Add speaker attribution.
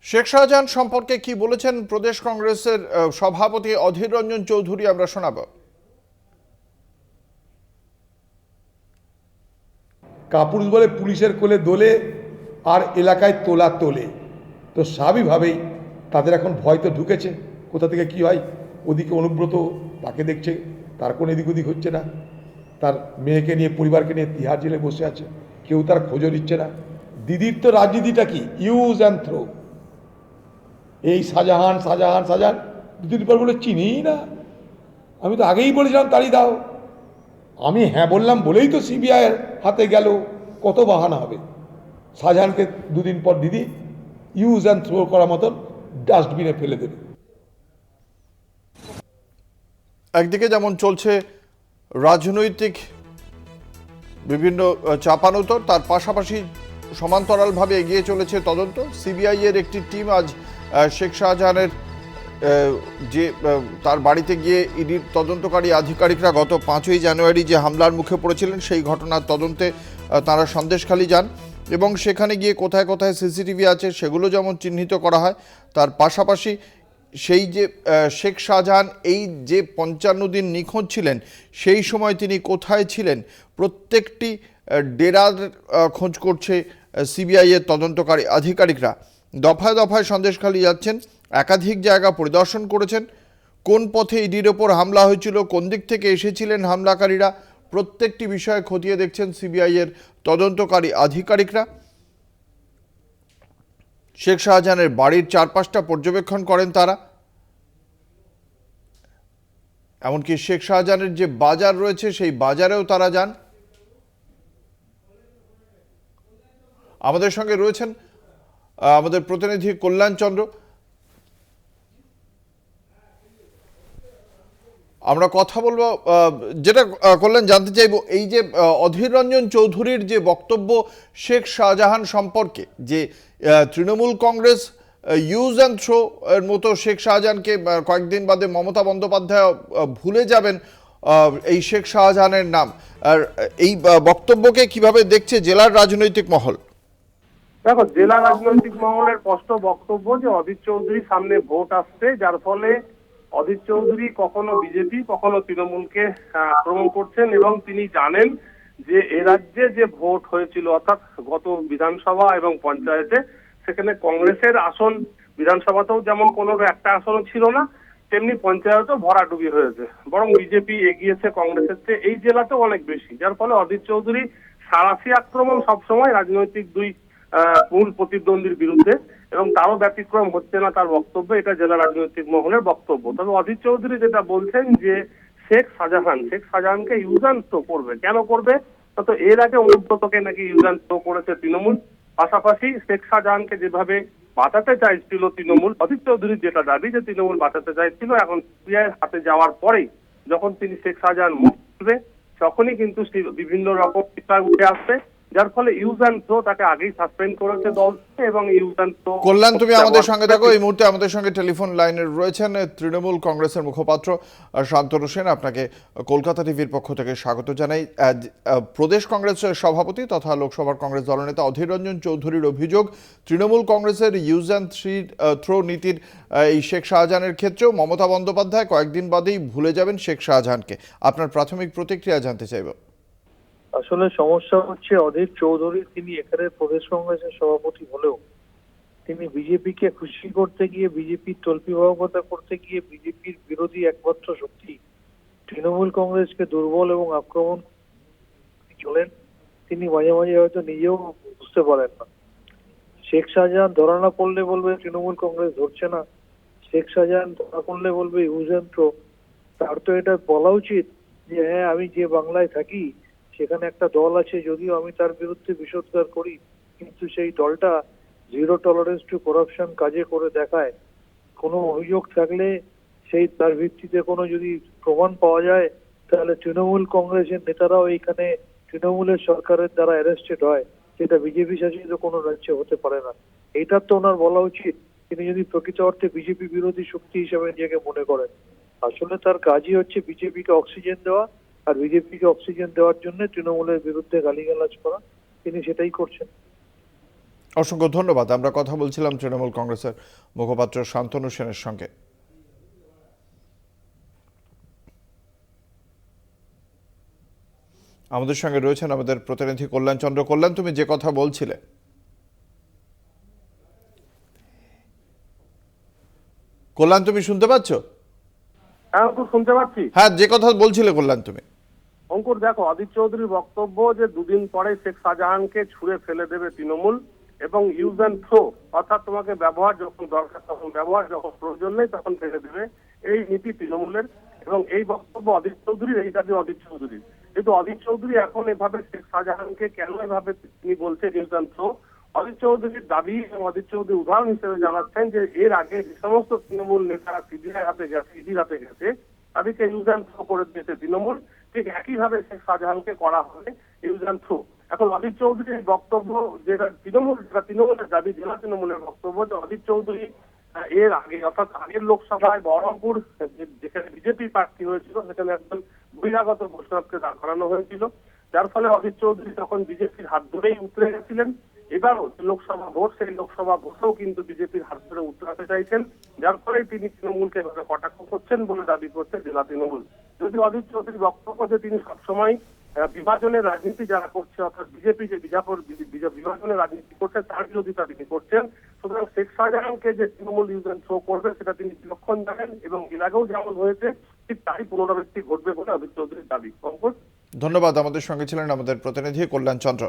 Speaker 1: শেখ শাহজাহান সম্পর্কে কি বলেছেন প্রদেশ কংগ্রেসের সভাপতি অধীর রঞ্জন চৌধুরী, আমরা শোনাব।
Speaker 2: কাপুরুষ বলে পুলিশের কোলে দোলে আর এলাকায় তোলা তোলে। তো স্বাভাবিকভাবেই তাদের এখন ভয় তো ঢুকেছে, কোথা থেকে কি হয়। ওদিকে অনুব্রত তাকে দেখছে, তার কোনো এদিক ওদিক হচ্ছে না। তার মেয়েকে নিয়ে, পরিবারকে নিয়ে তিহার জেলে বসে আছে, কেউ তার খোঁজও নিচ্ছে না। দিদির তো রাজনীতিটা কি, ইউজ অ্যান্ড থ্রো। এই শাহজাহান শাহজাহান শাহজাহান, দুদিন পর বলে চিনিই না। আমি তো আগেই বলেছিলাম তাড়ি দাও। আমি হ্যাঁ বললাম বলেই তো সিবিআইয়ের হাতে গেল। কত বাহানা হবে। শাহজাহানকে দুদিন পর দিদি ইউজ অ্যান্ড থ্রো করার মতন ডাস্টবিনে ফেলে দেবে।
Speaker 1: একদিকে যেমন চলছে রাজনৈতিক বিভিন্ন চাপানোতর, তার পাশাপাশি সমান্তরালভাবে এগিয়ে চলেছে তদন্ত। সিবিআই এর একটি টিম আজ শেখ শাহজাহানের যে তার বাড়িতে গিয়ে ইডির তদন্তকারী আধিকারিকরা গত 5ই জানুয়ারি যে হামলার মুখে পড়েছিলেন সেই ঘটনার তদন্তে তারা সন্দেশখালী যান এবং সেখানে গিয়ে কোথায় কোথায় সিসিটিভি আছে সেগুলো যেমন চিহ্নিত করা হয়, তার পাশাপাশি সেই যে শেখ শাহজাহান এই যে 55 দিন নিখোঁজ ছিলেন সেই সময় তিনি কোথায় ছিলেন প্রত্যেকটি ডেরার খোঁজ করছে সিবিআই এর তদন্তকারী আধিকারিকরা। দফায় দফায় সন্দেশখালী যাচ্ছেন, একাধিক জায়গা পরিদর্শন করেছেন। কোন পথে ইডির ওপর হামলা হয়েছিল, কোন দিক থেকে এসেছিলেন হামলাকারীরা, প্রত্যেকটি বিষয়ে খতিয়ে দেখছেন সিবিআই এর তদন্তকারী আধিকারিকরা। শেখ শাহজাহানের বাড়ির চারপাশটা পর্যবেক্ষণ করেন তারা। এমনকি শেখ শাহজাহানের যে বাজার রয়েছে সেই বাজারেও তারা যান। আমাদের সঙ্গে রয়েছেন আমাদের প্রতিনিধি কল্যাণ চন্দ্র। আমরা কথা বলবো, যেটা কল্যাণ জানতে চাইবো, এই যে অধীর রঞ্জন চৌধুরীর যে বক্তব্য শেখ শাহজাহান সম্পর্কে, যে Trinamool Congress use and throw এর মতো শেখ শাহজাহানকে কয়েকদিন বাদে মমতা বন্দ্যোপাধ্যায় ভুলে যাবেন এই শেখ শাহজাহানের নাম, আর এই বক্তব্যকে কিভাবে দেখছে জেলার রাজনৈতিক মহল?
Speaker 3: দেখো, জেলা রাজনৈতিক মহলের স্পষ্ট বক্তব্য যে অধীর চৌধুরীর সামনে ভোট আসছে, যার ফলে অধীর চৌধুরী কখনো বিজেপি কখনো তৃণমূলকে আক্রমণ করছেন এবং তিনি জানেন যে এ রাজ্যে যে ভোট হয়েছিল অর্থাৎ গত বিধানসভা এবং পঞ্চায়েতে, সেখানে কংগ্রেসের আসন বিধানসভাতেও যেমন কোনো একটা আসনও ছিল না, তেমনি পঞ্চায়েতেও ভরাডুবি হয়েছে, বরং বিজেপি এগিয়েছে কংগ্রেসের চেয়ে এই জেলাতেও অনেক বেশি। যার ফলে অধীর চৌধুরী সাঁড়াশি আক্রমণ সবসময় রাজনৈতিক দুই মূল প্রতিদ্বন্দ্বীর বিরুদ্ধে, এবং তারও ব্যতিক্রম হচ্ছে না তার বক্তব্য। এটা জেলা রাজনৈতিক মহলের বক্তব্য। তবে অধীর চৌধুরী যেটা বলছেন যে শেখ শাহজাহানকে ইউজ অ্যান্ড থ্রো করবে। কেন করবে? তো এর আগে অনুব্রতকে নাকি ইউজ অ্যান্ড থ্রো করেছে তৃণমূল। পাশাপাশি শেখ শাহজাহানকে যেভাবে বাঁচাতে চাইছিল তৃণমূল, অধীর চৌধুরীর যেটা দাবি যে তৃণমূল বাঁচাতে চাইছিল, এখন সিবিআই হাতে যাওয়ার পরেই যখন তিনি শেখ শাহজাহান মুখ খুলবে তখনই কিন্তু বিভিন্ন রকম বিষয় উঠে আসবে, যার ফলে ইউজ অ্যান্ড থ্রো তাকে আগেই সাসপেন্ড করেছে দল এবং ইউজ অ্যান্ড থ্রো।
Speaker 1: কল্যাণ, তুমি আমাদের সঙ্গে থাকো। এই মুহূর্তে আমাদের সঙ্গে টেলিফোন লাইনে রয়েছেন তৃণমূল কংগ্রেসের মুখপাত্র শান্তনু সেন। আপনাকে কলকাতা টিভির পক্ষ থেকে স্বাগত জানাই। প্রদেশ কংগ্রেসের সভাপতি তথা লোকসভার কংগ্রেস দলনেতা অধীর রঞ্জন চৌধুরীর অভিযোগ, তৃণমূল কংগ্রেসের ইউজ অ্যান্ড থ্রো নীতির এই শেখ শাহজাহানের ক্ষেত্রেও মমতা বন্দ্যোপাধ্যায় কয়েকদিন বাদেই ভুলে যাবেন শেখ শাহজাহানকে। আপনার প্রাথমিক প্রতিক্রিয়া জানতে চাইব।
Speaker 4: আসলে সমস্যা হচ্ছে অধীর চৌধুরী, তিনি এখানে প্রদেশ কংগ্রেসের সভাপতি হলেও তিনি বিজেপিকে খুশি করতে গিয়ে, বিজেপির তল্পিবাহকতা করতে গিয়ে, বিজেপির বিরোধী একমাত্র শক্তি তৃণমূল কংগ্রেসকে দুর্বল এবং আক্রমণ চলেন। তিনি মাঝে মাঝে হয়তো নিজেও বুঝতে পারেন না। শেখ শাহজাহান ধরা না পড়লে বলবে তৃণমূল কংগ্রেস ধরছে না, শেখ শাহজাহান ধরা পড়লে বলবে ইউজ অ্যান্ড থ্রো। তার তো এটা বলা উচিত যে হ্যাঁ, আমি যে বাংলায় থাকি সেখানে একটা দল আছে, যদিও আমি তার বিরুদ্ধে বিষোদ্গার করি, কিন্তু সেই দলটা জিরো টলারেন্স টু করাপশন কাজে করে দেখায়। কোনো অভিযোগ থাকলে সেই তার ভিত্তিতে কোনো যদি প্রমাণ পাওয়া যায়, তাহলে তৃণমূল কংগ্রেসের নেতারাও এইখানে তৃণমূলের সরকারের দ্বারা অ্যারেস্টেড হয়, যেটা বিজেপি শাসিত কোনো রাজ্যে হতে পারে না। এইটার তো ওনার বলা উচিত, তিনি যদি প্রকৃত অর্থে বিজেপি বিরোধী শক্তি হিসেবে নিজেকে মনে করেন। আসলে তার কাজই হচ্ছে বিজেপিকে অক্সিজেন দেওয়া, আর বিজেপিকে অক্সিজেন দেওয়ার জন্য তৃণমূলের বিরুদ্ধে গালিগালাজ করা। তিনি সেটাই করছেন।
Speaker 1: অসংখ্য ধন্যবাদ। আমরা কথা বলছিলাম তৃণমূল কংগ্রেসের মুখপাত্র শান্তনু সেনের সঙ্গে। আমাদের সঙ্গে রয়েছেন আমাদের প্রতিনিধি কল্যাণ চন্দ্র। কল্যাণ, তুমি যে কথা বলছিলে, কল্যাণ তুমি শুনতে পাচ্ছ?
Speaker 3: হ্যাঁ অঙ্কুর, শুনতে পাচ্ছি।
Speaker 1: হ্যাঁ, যে কথা বলছিলে কল্যাণ তুমি।
Speaker 3: অঙ্কুর দেখো, অধীর চৌধুরীর বক্তব্য যে দুদিন পরে শেখ শাহজাহানকে ছুঁড়ে ফেলে দেবে তৃণমূল এবং ইউজ অ্যান্ড থ্রো, অর্থাৎ তোমাকে ব্যবহার যখন দরকার তখন ব্যবহার, যখন প্রয়োজন নেই তখন ফেলে দেবে, এই নীতি তৃণমূলের। এবং এই বক্তব্য অধীর চৌধুরীর, এই দাবি অধীর চৌধুরীর। কিন্তু অধীর চৌধুরী এখন এভাবে শেখ শাহজাহানকে কেন এভাবে তিনি বলছেন ইউজ অ্যান্ড থ্রো, অধীর চৌধুরীর দাবি এবং অধীর চৌধুরী উদাহরণ হিসেবে জানাচ্ছেন যে এর আগে যে সমস্ত তৃণমূল নেতারা সিবিআই হাতে গেছে, ইডির হাতে গেছে, তাদেরকে ইউজ অ্যান্ড থ্রো করে দিয়েছে তৃণমূল। ঠিক একইভাবে শেখ শাহজাহানকে করা হবে ইউজ অ্যান্ড থ্রো। এখন অধীর চৌধুরীর বক্তব্য, যেটা তৃণমূলের দাবি, জেলা তৃণমূলের বক্তব্য যে অধীর চৌধুরী এর আগে, অর্থাৎ আগের লোকসভায় বহরমপুর যেখানে বিজেপি প্রার্থী হয়েছিল, সেখানে একজন বহিরাগত বৈষ্ণবকে দাঁড় করানো হয়েছিল, যার ফলে অধীর চৌধুরী তখন বিজেপির হাত ধরেই উতরে গেছিলেন। এবারও লোকসভা ভোট, সেই লোকসভা ভোটেও কিন্তু বিজেপির হাত ধরে উতরাতে চাইছেন, যার ফলে তিনি তৃণমূলকে এভাবে কটাক্ষ করছেন বলে দাবি করছে জেলা তৃণমূল। যদি অধীর চৌধুরীর বক্তব্য যে তিনি সবসময় বিভাজনের রাজনীতি যারা করছে, অর্থাৎ বিজেপি যে বিভাজনের রাজনীতি করছে তার বিরোধিতা তিনি করছেন, সুতরাং শেখ শাহজাহানকে যে তৃণমূল ইউজ অ্যান্ড থ্রো করবে সেটা তিনি বিলক্ষণ জানেন এবং এর আগেও যেমন হয়েছে ঠিক তারই পুনরাবৃত্তি ঘটবে বলে অধীর চৌধুরীর দাবি। অঙ্কুর,
Speaker 1: ধন্যবাদ। আমাদের সঙ্গে ছিলেন আমাদের প্রতিনিধি কল্যাণ চন্দ্র।